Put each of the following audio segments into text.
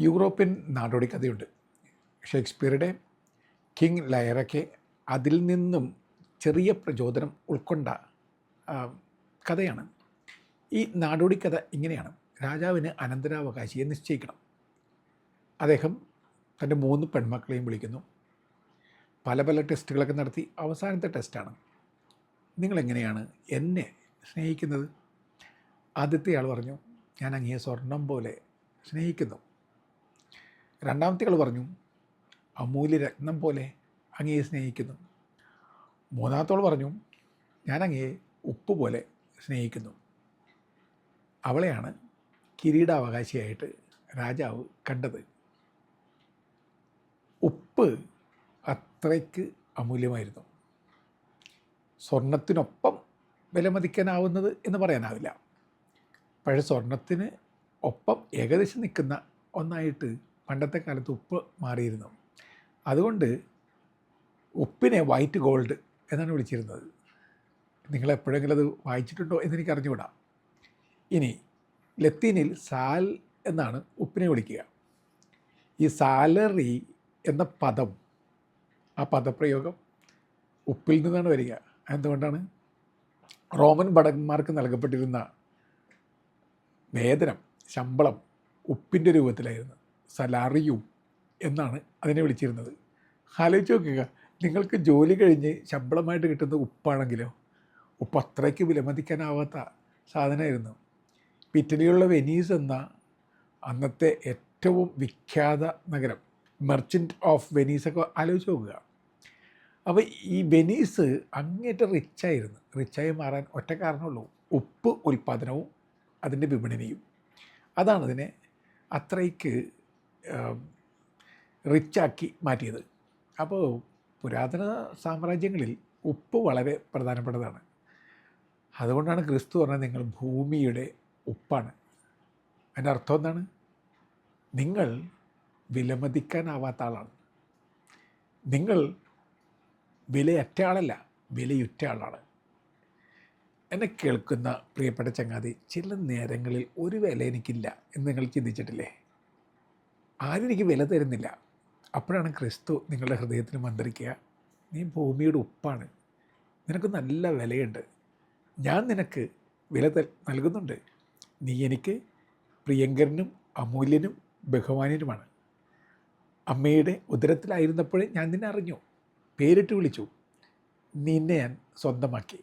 European നാടോടി കഥയുണ്ട്. ഷേക്സ്പിയറുടെ king ലയറൊക്കെ അതിൽ നിന്നും ചെറിയ പ്രചോദനം ഉൾക്കൊണ്ട കഥയാണ്. ഈ നാടോടി കഥ ഇങ്ങനെയാണ്. രാജാവിന് അനന്തരാവകാശിയെ നിശ്ചയിക്കണം. അദ്ദേഹം തൻ്റെ 3 പെൺമക്കളെയും വിളിക്കുന്നു. പല പല ടെസ്റ്റുകളൊക്കെ നടത്തി അവസാനത്തെ ടെസ്റ്റാണ്, നിങ്ങളെങ്ങനെയാണ് എന്നെ സ്നേഹിക്കുന്നത്? ആദ്യത്തെ ആൾ പറഞ്ഞു, ഞാൻ അങ്ങയെ സ്വർണം പോലെ സ്നേഹിക്കുന്നു. രണ്ടാമത്തെ ആൾ പറഞ്ഞു, അമൂല്യരത്നം പോലെ അങ്ങയെ സ്നേഹിക്കുന്നു. മൂന്നാമത്തോൾ പറഞ്ഞു, ഞാൻ അങ്ങയെ ഉപ്പ് പോലെ സ്നേഹിക്കുന്നു. അവളെയാണ് കിരീടാവകാശിയായിട്ട് രാജാവ് കണ്ടത്. ഉപ്പ് അത്രയ്ക്ക് അമൂല്യമായിരുന്നു. സ്വർണത്തിനൊപ്പം വിലമതിക്കാനാവുന്നത് എന്ന് പറയാനാവില്ല. പക്ഷേ സ്വർണത്തിന് ഒപ്പം ഏകദേശം നിൽക്കുന്ന ഒന്നായിട്ട് പണ്ടത്തെ കാലത്ത് ഉപ്പ് മാറിയിരുന്നു. അതുകൊണ്ട് ഉപ്പിനെ വൈറ്റ് ഗോൾഡ് എന്നാണ് വിളിച്ചിരുന്നത്. നിങ്ങളെപ്പോഴെങ്കിലും അത് വായിച്ചിട്ടുണ്ടോ എന്നെനിക്ക് അറിഞ്ഞുകൂടാ. ഇനി ലത്തീനിൽ സാൽ എന്നാണ് ഉപ്പിനെ വിളിക്കുക. ഈ സാലറി എന്ന പദം, ആ പദപ്രയോഗം ഉപ്പിൽ നിന്നാണ് വരിക. എന്തുകൊണ്ടാണ്? റോമൻ ഭടന്മാർക്ക് നൽകപ്പെട്ടിരുന്ന വേതനം, ശമ്പളം ഉപ്പിൻ്റെ രൂപത്തിലായിരുന്നു. സലാറിയും എന്നാണ് അതിനെ വിളിച്ചിരുന്നത്. ആലോചിച്ച് നോക്കുക, നിങ്ങൾക്ക് ജോലി കഴിഞ്ഞ് ശമ്പളമായിട്ട് കിട്ടുന്ന ഉപ്പാണെങ്കിലോ, ഉപ്പ് അത്രയ്ക്ക് വിലമതിക്കാനാവാത്ത സാധനമായിരുന്നു. ഇറ്റലിയിലുള്ള വെനീസ് എന്ന അന്നത്തെ ഏറ്റവും വിഖ്യാത നഗരം, മെർച്ചൻ്റ് ഓഫ് വെനീസൊക്കെ ആലോചിച്ച് നോക്കുക. അപ്പോൾ ഈ വെനീസ് അങ്ങേറ്റം റിച്ചായിരുന്നു. റിച്ചായി മാറാൻ ഒറ്റ കാരണമുള്ളൂ, ഉപ്പ് ഉൽപ്പാദനവും അതിൻ്റെ വിപണനയും. അതാണ് അതിനെ അത്രയ്ക്ക് റിച്ചാക്കി മാറ്റിയത്. അപ്പോൾ പുരാതന സാമ്രാജ്യങ്ങളിൽ ഉപ്പ് വളരെ പ്രധാനപ്പെട്ടതാണ്. അതുകൊണ്ടാണ് ക്രിസ്തു പറഞ്ഞത്, നിങ്ങൾ ഭൂമിയുടെ ഉപ്പാണ്. അതിൻ്റെ അർത്ഥം എന്താണ്? നിങ്ങൾ വിലമതിക്കാനാവാത്ത ആളാണ്. നിങ്ങൾ വിലയറ്റ ആളല്ല, വിലയുറ്റ ആളാണ്. എന്നെ കേൾക്കുന്ന പ്രിയപ്പെട്ട ചങ്ങാതി, ചില നേരങ്ങളിൽ ഒരു വില എനിക്കില്ല എന്ന് നിങ്ങൾ ചിന്തിച്ചിട്ടില്ലേ? ആരും എനിക്ക് വില തരുന്നില്ല. അപ്പോഴാണ് ക്രിസ്തു നിങ്ങളുടെ ഹൃദയത്തിൽ മന്ത്രിക്കുക, നീ ഭൂമിയുടെ ഉപ്പാണ്, നിനക്ക് നല്ല വിലയുണ്ട്, ഞാൻ നിനക്ക് വില നൽകുന്നുണ്ട്, നീ എനിക്ക് പ്രിയങ്കരനും അമൂല്യനും ബഹുമാന്യനുമാണ്. അമ്മയുടെ ഉദരത്തിലായിരുന്നപ്പോഴേ ഞാൻ നിന്നെ അറിഞ്ഞു, പേരിട്ട് വിളിച്ചു, നിന്നെ ഞാൻ സ്വന്തമാക്കി.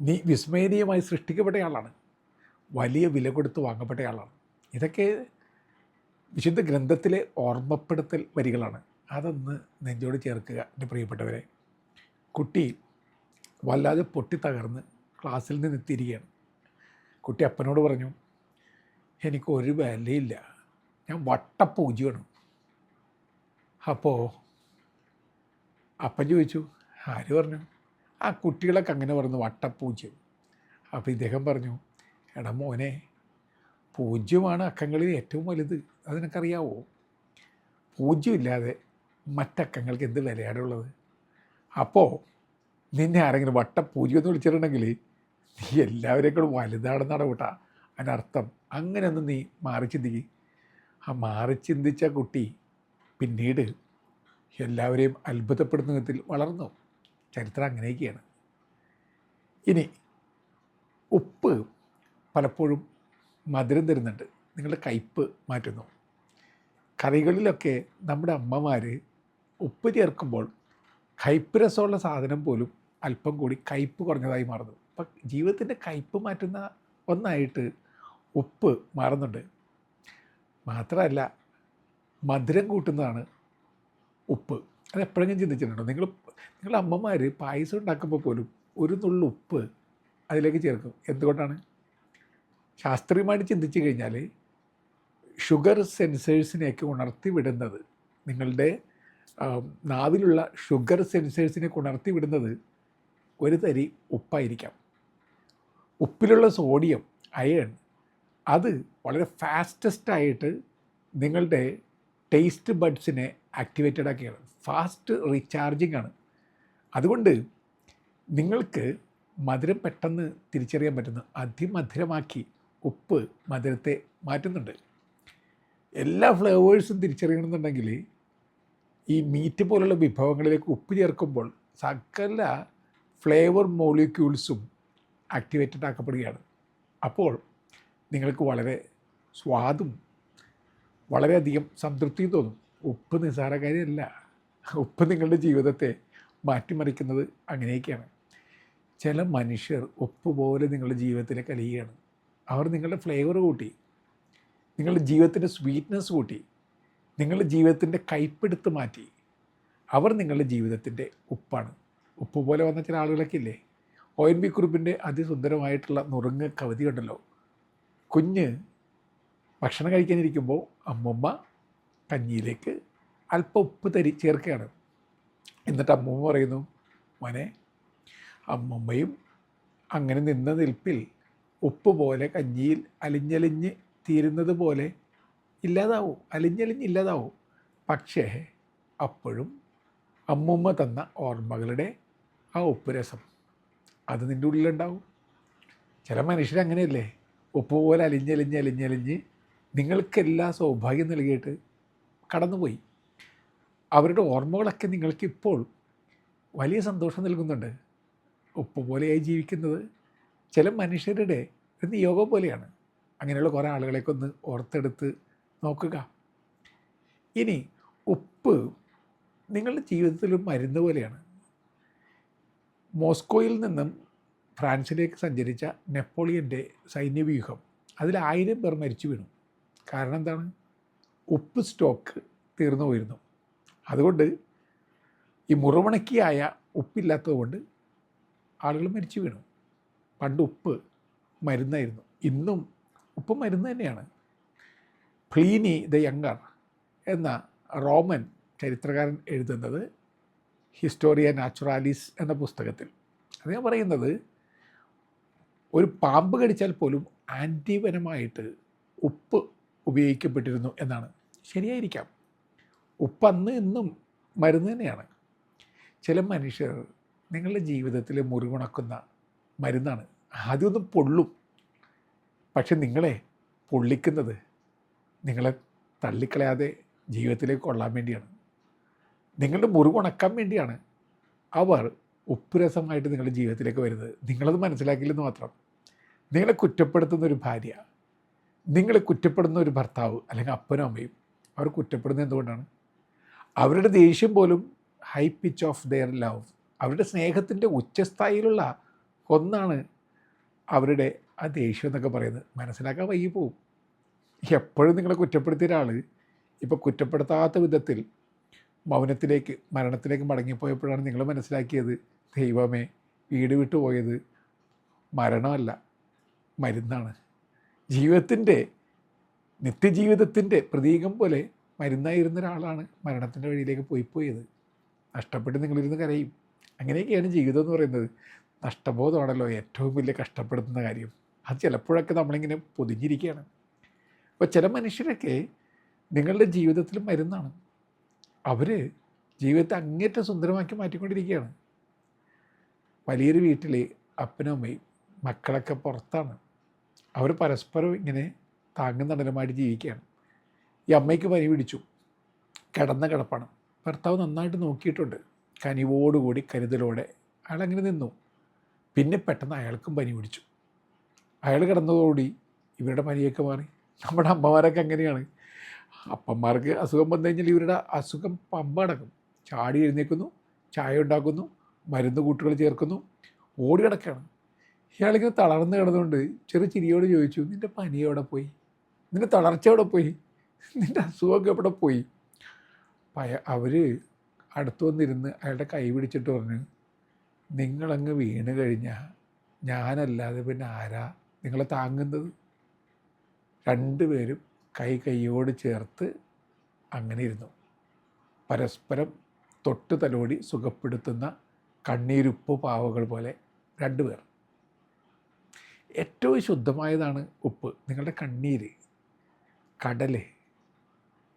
നീ വിസ്മയനീയമായി സൃഷ്ടിക്കപ്പെട്ടയാളാണ്, വലിയ വില കൊടുത്ത് വാങ്ങപ്പെട്ടയാളാണ്. ഇതൊക്കെ വിശുദ്ധ ഗ്രന്ഥത്തിലെ ഓർമ്മപ്പെടുത്തൽ വരികളാണ്. അതൊന്ന് നെഞ്ചോട് ചേർക്കുക എൻ്റെ പ്രിയപ്പെട്ടവരെ. കുട്ടി വല്ലാതെ പൊട്ടിത്തകർന്ന് ക്ലാസ്സിൽ നിന്ന് തിരികെയാണ്. കുട്ടി അപ്പനോട് പറഞ്ഞു, എനിക്കൊരു വിലയില്ല, ഞാൻ വട്ടപ്പൂജ്യമാണ്. അപ്പോൾ അപ്പൻ ചോദിച്ചു, ആര് പറഞ്ഞു? ആ കുട്ടികളൊക്കെ അങ്ങനെ പറഞ്ഞു, വട്ടപ്പൂജ്യം. അപ്പോൾ ഇദ്ദേഹം പറഞ്ഞു, എടാ മോനെ, പൂജ്യമാണ് അക്കങ്ങളിൽ ഏറ്റവും വലുത്, അതിനൊക്കറിയാവോ? പൂജ്യമില്ലാതെ മറ്റക്കങ്ങൾക്ക് എന്ത് വിലയാണുള്ളത്? അപ്പോൾ നിന്നെ ആരെങ്കിലും വട്ടപ്പൂജ്യം എന്ന് വിളിച്ചിട്ടുണ്ടെങ്കിൽ നീ എല്ലാവരെയും കൂടെ വലുതാണെന്നാണ് കൂട്ടാ അതിനർത്ഥം. അങ്ങനെയൊന്നും നീ മാറി ചിന്തിക്കുക. ആ മാറി ചിന്തിച്ച കുട്ടി പിന്നീട് എല്ലാവരെയും അത്ഭുതപ്പെടുന്ന വിധത്തിൽ വളർന്നു. ചരിത്രം അങ്ങനെയൊക്കെയാണ്. ഇനി ഉപ്പ് പലപ്പോഴും മധുരം തരുന്നുണ്ട്, നിങ്ങളുടെ കയ്പ്പ് മാറ്റുന്നു. കറികളിലൊക്കെ നമ്മുടെ അമ്മമാർ ഉപ്പ് ചേർക്കുമ്പോൾ കയ്പ്പ് രസമുള്ള സാധനം പോലും അല്പം കൂടി കയ്പ്പ് കുറഞ്ഞതായി മാറുന്നു. അപ്പം ജീവിതത്തിൻ്റെ കയ്പ്പ് മാറ്റുന്ന ഒന്നായിട്ട് ഉപ്പ് മാറുന്നുണ്ട്. മാത്രമല്ല, മധുരം കൂട്ടുന്നതാണ് ഉപ്പ്. അത് എപ്പോഴെങ്കിലും ചിന്തിച്ചിട്ടുണ്ടോ? നിങ്ങളുടെ അമ്മമാർ പായസം ഉണ്ടാക്കുമ്പോൾ പോലും ഒരു നുള്ളു ഉപ്പ് അതിലേക്ക് ചേർക്കും. എന്തുകൊണ്ടാണ്? ശാസ്ത്രീയമായിട്ട് ചിന്തിച്ചു കഴിഞ്ഞാൽ ഷുഗർ സെൻസേഴ്സിനെയൊക്കെ ഉണർത്തി വിടുന്നത്, നിങ്ങളുടെ നാവിലുള്ള ഷുഗർ സെൻസേഴ്സിനെ ഉണർത്തി വിടുന്നത് ഒരു തരി ഉപ്പായിരിക്കാം. ഉപ്പിലുള്ള സോഡിയം, അയൺ, അത് വളരെ ഫാസ്റ്റസ്റ്റായിട്ട് നിങ്ങളുടെ ടേസ്റ്റ് ബഡ്സിനെ ആക്ടിവേറ്റഡ് ആക്കിയാണ്. ഫാസ്റ്റ് റീചാർജിങ് ആണ്. അതുകൊണ്ട് നിങ്ങൾക്ക് മധുരം പെട്ടെന്ന് തിരിച്ചറിയാൻ പറ്റുന്നു. അതിമധുരമാക്കി ഉപ്പ് മധുരത്തെ മാറ്റുന്നുണ്ട്. എല്ലാ ഫ്ലേവേഴ്സും തിരിച്ചറിയണമെന്നുണ്ടെങ്കിൽ ഈ മീറ്റ് പോലുള്ള വിഭവങ്ങളിലേക്ക് ഉപ്പ് ചേർക്കുമ്പോൾ സകല ഫ്ലേവർ മോളിക്യൂൾസും ആക്ടിവേറ്റഡ് ആക്കപ്പെടുകയാണ്. അപ്പോൾ നിങ്ങൾക്ക് വളരെ സ്വാദും വളരെയധികം സംതൃപ്തിയും തോന്നും. ഉപ്പ് നിസ്സാര കാര്യമല്ല. ഉപ്പ് നിങ്ങളുടെ ജീവിതത്തെ മാറ്റിമറിക്കുന്നത് അങ്ങനെയൊക്കെയാണ്. ചില മനുഷ്യർ ഉപ്പ് പോലെ നിങ്ങളുടെ ജീവിതത്തിലേക്ക് അലിയുകയാണ്. അവർ നിങ്ങളുടെ ഫ്ലേവർ കൂട്ടി, നിങ്ങളുടെ ജീവിതത്തിൻ്റെ സ്വീറ്റ്നെസ് കൂട്ടി, നിങ്ങളുടെ ജീവിതത്തിൻ്റെ കയ്പ്പെടുത്ത് മാറ്റി. അവർ നിങ്ങളുടെ ജീവിതത്തിൻ്റെ ഉപ്പാണ്. ഉപ്പ് പോലെ വന്ന ചില ആളുകളൊക്കെ ഇല്ലേ. ONV കുറുപ്പിൻ്റെ അതിസുന്ദരമായിട്ടുള്ള നുറുങ്ങ് കവിതയുണ്ടല്ലോ. കുഞ്ഞ് ഭക്ഷണം കഴിക്കാനിരിക്കുമ്പോൾ അമ്മമ്മ കഞ്ഞിയിലേക്ക് അല്പം ഉപ്പ് ചേർക്കുകയാണ്. എന്നിട്ട് അമ്മമ്മ പറയുന്നു, മോനെ, അമ്മമ്മയും അങ്ങനെ നിന്ന നിൽപ്പിൽ ഉപ്പ് പോലെ കഞ്ഞിയിൽ അലിഞ്ഞലിഞ്ഞ് തീരുന്നത് പോലെ ഇല്ലാതാവും, അലിഞ്ഞലിഞ്ഞില്ലാതാവും. പക്ഷേ അപ്പോഴും അമ്മമ്മ തന്ന ഓർമ്മകളുടെ ആ ഉപ്പ് രസം അത് നിൻ്റെ ഉള്ളിലുണ്ടാവും. ചില മനുഷ്യരങ്ങനെയല്ലേ, ഉപ്പ് പോലെ അലിഞ്ഞലിഞ്ഞ് നിങ്ങൾക്കെല്ലാ സൗഭാഗ്യം നൽകിയിട്ട് കടന്നുപോയി. അവരുടെ ഓർമ്മകളൊക്കെ നിങ്ങൾക്കിപ്പോൾ വലിയ സന്തോഷം നൽകുന്നുണ്ട്. ഉപ്പ് പോലെയായി ജീവിക്കുന്നത് ചില മനുഷ്യരുടെ ഒരു നിയോഗം പോലെയാണ്. അങ്ങനെയുള്ള കുറേ ആളുകളെയൊക്കെ ഒന്ന് ഓർത്തെടുത്ത് നോക്കുക. ഇനി ഉപ്പ് നിങ്ങളുടെ ജീവിതത്തിൽ മരുന്ന് പോലെയാണ്. മോസ്കോയിൽ നിന്നും ഫ്രാൻസിലേക്ക് സഞ്ചരിച്ച നെപ്പോളിയൻ്റെ സൈന്യവ്യൂഹം, അതിൽ 1000 പേർ മരിച്ചു വീണു. കാരണം എന്താണ്? ഉപ്പ് സ്റ്റോക്ക് തീർന്നു പോയിരുന്നു. അതുകൊണ്ട് ഈ മുറവിണക്കിയായ ഉപ്പില്ലാത്തത് കൊണ്ട് ആളുകൾ മരിച്ചു വീണു. പണ്ട് ഉപ്പ് മരുന്നായിരുന്നു, ഇന്നും ഉപ്പ് മരുന്ന് തന്നെയാണ്. പ്ലീനി ദ യങ്ങർ എന്ന റോമൻ ചരിത്രകാരൻ എഴുതുന്നത് ഹിസ്റ്റോറിയ നാച്ചുറാലിസ് എന്ന പുസ്തകത്തിൽ അദ്ദേഹം പറയുന്നത്, ഒരു പാമ്പ് കടിച്ചാൽ പോലും ആൻറ്റിവനമായിട്ട് ഉപ്പ് ഉപയോഗിക്കപ്പെട്ടിരുന്നു എന്നാണ്. ശരിയായിരിക്കാം. ഉപ്പ് അന്ന് ഇന്നും മരുന്ന് തന്നെയാണ്. ചില മനുഷ്യർ നിങ്ങളുടെ ജീവിതത്തിൽ മുറിവുണക്കുന്ന മരുന്നാണ്. ആദ്യമൊന്നും പൊള്ളും, പക്ഷെ നിങ്ങളെ പൊള്ളിക്കുന്നത് നിങ്ങളെ തള്ളിക്കളയാതെ ജീവിതത്തിലേക്ക് കൊള്ളാൻ വേണ്ടിയാണ്. നിങ്ങളുടെ മുറിവുണക്കാൻ വേണ്ടിയാണ് അവർ ഉപ്പ് രസമായിട്ട് നിങ്ങളുടെ ജീവിതത്തിലേക്ക് വരുന്നത്. നിങ്ങളത് മനസ്സിലാക്കില്ലെന്ന് മാത്രം. നിങ്ങളെ കുറ്റപ്പെടുത്തുന്ന ഒരു ഭാര്യ, നിങ്ങളെ കുറ്റപ്പെടുന്ന ഒരു ഭർത്താവ്, അല്ലെങ്കിൽ അപ്പനും അമ്മയും അവർ കുറ്റപ്പെടുന്നത് എന്തുകൊണ്ടാണ്? അവരുടെ ദേഷ്യം പോലും high pitch of their love, അവരുടെ സ്നേഹത്തിൻ്റെ ഉച്ചസ്ഥായിലുള്ള ഒന്നാണ് അവരുടെ ആ ദേഷ്യം എന്നൊക്കെ പറയുന്നത്. മനസ്സിലാക്കാൻ വൈകി പോവും. എപ്പോഴും നിങ്ങളെ കുറ്റപ്പെടുത്തിയ ഒരാൾ ഇപ്പോൾ കുറ്റപ്പെടുത്താത്ത വിധത്തിൽ മൗനത്തിലേക്ക്, മരണത്തിലേക്ക് മടങ്ങിപ്പോയപ്പോഴാണ് നിങ്ങൾ മനസ്സിലാക്കിയത്, ദൈവമേ, വീട് വിട്ടു പോയത് മരണമല്ല, മരുന്നാണ്. ജീവിതത്തിൻ്റെ, നിത്യജീവിതത്തിൻ്റെ പ്രതീകം പോലെ മരുന്നായിരുന്ന ഒരാളാണ് മരണത്തിൻ്റെ വഴിയിലേക്ക് പോയത്. നഷ്ടപ്പെട്ട് നിങ്ങളിരുന്ന് കരയും. അങ്ങനെയൊക്കെയാണ് ജീവിതം എന്ന് പറയുന്നത്. നഷ്ടബോധമാണല്ലോ ഏറ്റവും വലിയ കഷ്ടപ്പെടുത്തുന്ന കാര്യം. അത് ചിലപ്പോഴൊക്കെ നമ്മളിങ്ങനെ പൊതിഞ്ഞിരിക്കുകയാണ്. അപ്പോൾ ചില മനുഷ്യരൊക്കെ നിങ്ങളുടെ ജീവിതത്തിൽ മരുന്നാണ്. അവർ ജീവിതത്തെ അങ്ങേറ്റം സുന്ദരമാക്കി മാറ്റിക്കൊണ്ടിരിക്കുകയാണ്. വലിയൊരു വീട്ടിൽ അപ്പനും അമ്മയും മക്കളൊക്കെ പുറത്താണ്. അവർ പരസ്പരം ഇങ്ങനെ താങ്ങും തണലുമായിട്ട് ജീവിക്കുകയാണ്. ഈ അമ്മയ്ക്ക് പനി പിടിച്ചു, കിടന്ന കിടപ്പാണ്. ഭർത്താവ് നന്നായിട്ട് നോക്കിയിട്ടുണ്ട്, കനിവോടുകൂടി കരുതലോടെ അയാളങ്ങനെ നിന്നു. പിന്നെ പെട്ടെന്ന് അയാൾക്കും പനി പിടിച്ചു. അയാൾ കിടന്നതോടുകൂടി ഇവരുടെ പനിയൊക്കെ മാറി. നമ്മുടെ അമ്മമാരൊക്കെ അങ്ങനെയാണ്. അപ്പന്മാർക്ക് അസുഖം വന്നു കഴിഞ്ഞാൽ ഇവരുടെ അസുഖം പമ്പടക്കും. ചാടി എഴുന്നേൽക്കുന്നു, ചായ ഉണ്ടാക്കുന്നു, മരുന്ന് കൂട്ടുകൾ ചേർക്കുന്നു, ഓടി കിടക്കുകയാണ്. ഇയാളിങ്ങനെ തളർന്ന് കിടന്നുകൊണ്ട് ചെറു ചിരിയോട് ചോദിച്ചു, നിൻ്റെ പനി എവിടെ പോയി? നിൻ്റെ തളർച്ച എവിടെ പോയി? നിൻ്റെ അസുഖമൊക്കെ എവിടെ പോയി? അവർ അടുത്ത് വന്നിരുന്ന് അയാളുടെ കൈ പിടിച്ചിട്ട് പറഞ്ഞു, നിങ്ങളങ്ങ് വീണ് കഴിഞ്ഞാൽ ഞാനല്ലാതെ പിന്നെ ആരാ നിങ്ങളെ താങ്ങുന്നത്? രണ്ടുപേരും കൈയോട് ചേർത്ത് അങ്ങനെ ഇരുന്നു. പരസ്പരം തൊട്ട് തലോടി സുഖപ്പെടുത്തുന്ന കണ്ണീരുപ്പ് പാവകൾ പോലെ രണ്ടുപേർ. ഏറ്റവും ശുദ്ധമായതാണ് ഉപ്പ്. നിങ്ങളുടെ കണ്ണീര്,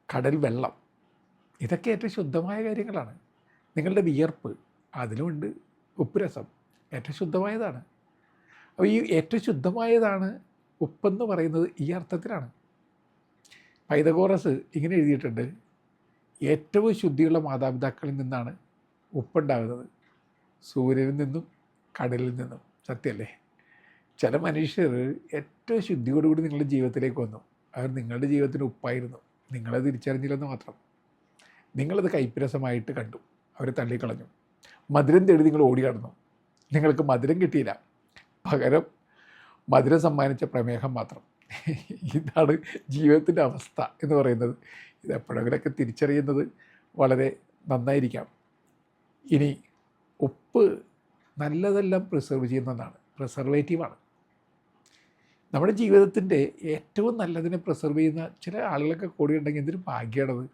കടൽ വെള്ളം, ഇതൊക്കെ ഏറ്റവും ശുദ്ധമായ കാര്യങ്ങളാണ്. നിങ്ങളുടെ വിയർപ്പ്, അതിലുമുണ്ട് ഉപ്പ് രസം. ഏറ്റവും ശുദ്ധമായതാണ്. അപ്പോൾ ഈ ഏറ്റവും ശുദ്ധമായതാണ് ഉപ്പെന്ന് പറയുന്നത് ഈ അർത്ഥത്തിലാണ്. പൈതഗോറസ് ഇങ്ങനെ എഴുതിയിട്ടുണ്ട്, ഏറ്റവും ശുദ്ധിയുള്ള മാതാപിതാക്കളിൽ നിന്നാണ് ഉപ്പുണ്ടാകുന്നത്, സൂര്യനിൽ നിന്നും കടലിൽ നിന്നും. സത്യമല്ലേ? ചില മനുഷ്യർ ഏറ്റവും ശുദ്ധിയോടുകൂടി നിങ്ങളുടെ ജീവിതത്തിലേക്ക് വന്നു. അവർ നിങ്ങളുടെ ജീവിതത്തിന് ഉപ്പായിരുന്നു, നിങ്ങളത് തിരിച്ചറിഞ്ഞില്ലെന്ന് മാത്രം. നിങ്ങളത് കൈപ്പിരസമായിട്ട് കണ്ടു, അവർ തള്ളിക്കളഞ്ഞു. മധുരം തേടി നിങ്ങൾ ഓടി കടന്നു, നിങ്ങൾക്ക് മധുരം കിട്ടിയില്ല, പകരം മധുരം സമ്മാനിച്ച പ്രമേഹം മാത്രം. ഇതാണ് ജീവിതത്തിൻ്റെ അവസ്ഥ എന്ന് പറയുന്നത്. ഇത് എപ്പോഴെങ്കിലൊക്കെ തിരിച്ചറിയുന്നത് വളരെ നന്നായിരിക്കാം. ഇനി ഉപ്പ് നല്ലതെല്ലാം പ്രിസർവ് ചെയ്യുന്നതാണ്, പ്രിസർവേറ്റീവാണ്. നമ്മുടെ ജീവിതത്തിൻ്റെ ഏറ്റവും നല്ലതിനെ പ്രിസർവ് ചെയ്യുന്ന ചില ആളുകളൊക്കെ കൂടിയുണ്ടെങ്കിൽ എന്തൊരു ഭാഗ്യമാണത്.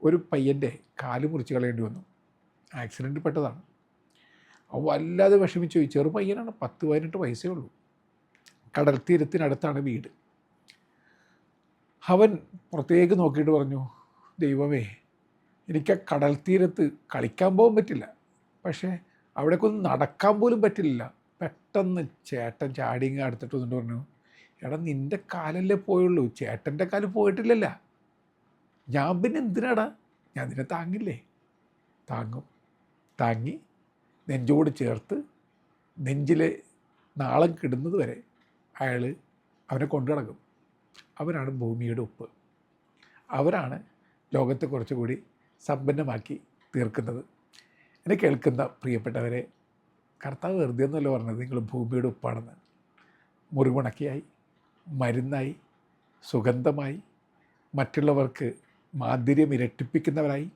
ഒരു പയ്യൻ്റെ കാല് മുറിച്ച് കളയേണ്ടി വന്നു, ആക്സിഡൻറ്റ് പെട്ടതാണ്. അവൻ വല്ലാതെ വിഷമിച്ചു പോയി. ചെറു പയ്യനാണ്, 10-18 വയസ്സേ ഉള്ളൂ. കടൽ തീരത്തിനടുത്താണ് വീട്. അവൻ പുറത്തേക്ക് നോക്കിയിട്ട് പറഞ്ഞു, ദൈവമേ, എനിക്ക് ആ കടൽ തീരത്ത് കളിക്കാൻ പോകാൻ പറ്റില്ല, പക്ഷേ അവിടേക്കൊന്നും നടക്കാൻ പോലും പറ്റില്ല. പെട്ടെന്ന് ചേട്ടൻ ചാടിങ്ങ അടുത്തിട്ട് വന്നിട്ട് പറഞ്ഞു, എടാ നിൻ്റെ കാലല്ലേ പോയുള്ളൂ, ചേട്ടൻ്റെ കാല് പോയിട്ടില്ലല്ല. ഞാൻ പിന്നെ എന്തിനാടാ, ഞാൻ നിന്നെ താങ്ങില്ലേ? താങ്ങി നെഞ്ചോട് ചേർത്ത് നെഞ്ചിലെ നാളം കിടുന്നത് വരെ അയാൾ അവനെ കൊണ്ടു നടക്കും. അവരാണ് ഭൂമിയുടെ ഉപ്പ്. അവരാണ് ലോകത്തെ കുറച്ചുകൂടി സമ്പന്നമാക്കി തീർക്കുന്നത്. എന്നെ കേൾക്കുന്ന പ്രിയപ്പെട്ടവരെ, കർത്താവ് വെറുതെ ഒന്നുമല്ല പറഞ്ഞത് നിങ്ങൾ ഭൂമിയുടെ ഉപ്പാണെന്ന്. മുറിവുണക്കിയായി, മരുന്നായി, സുഗന്ധമായി, മറ്റുള്ളവർക്ക് മാധുര്യം ഇരട്ടിപ്പിക്കുന്നവരായി,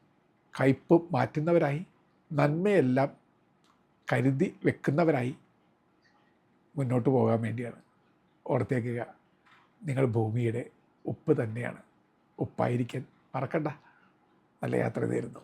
കയ്പ് മാറ്റുന്നവരായി, നന്മയെല്ലാം കരുതി വെക്കുന്നവരായി മുന്നോട്ട് പോകാൻ വേണ്ടിയാണ്. ഓർത്തേക്കുക, നിങ്ങൾ ഭൂമിയുടെ ഉപ്പ് തന്നെയാണ്. ഉപ്പായിരിക്കാൻ മറക്കണ്ട. നല്ല യാത്ര നേരുന്നു.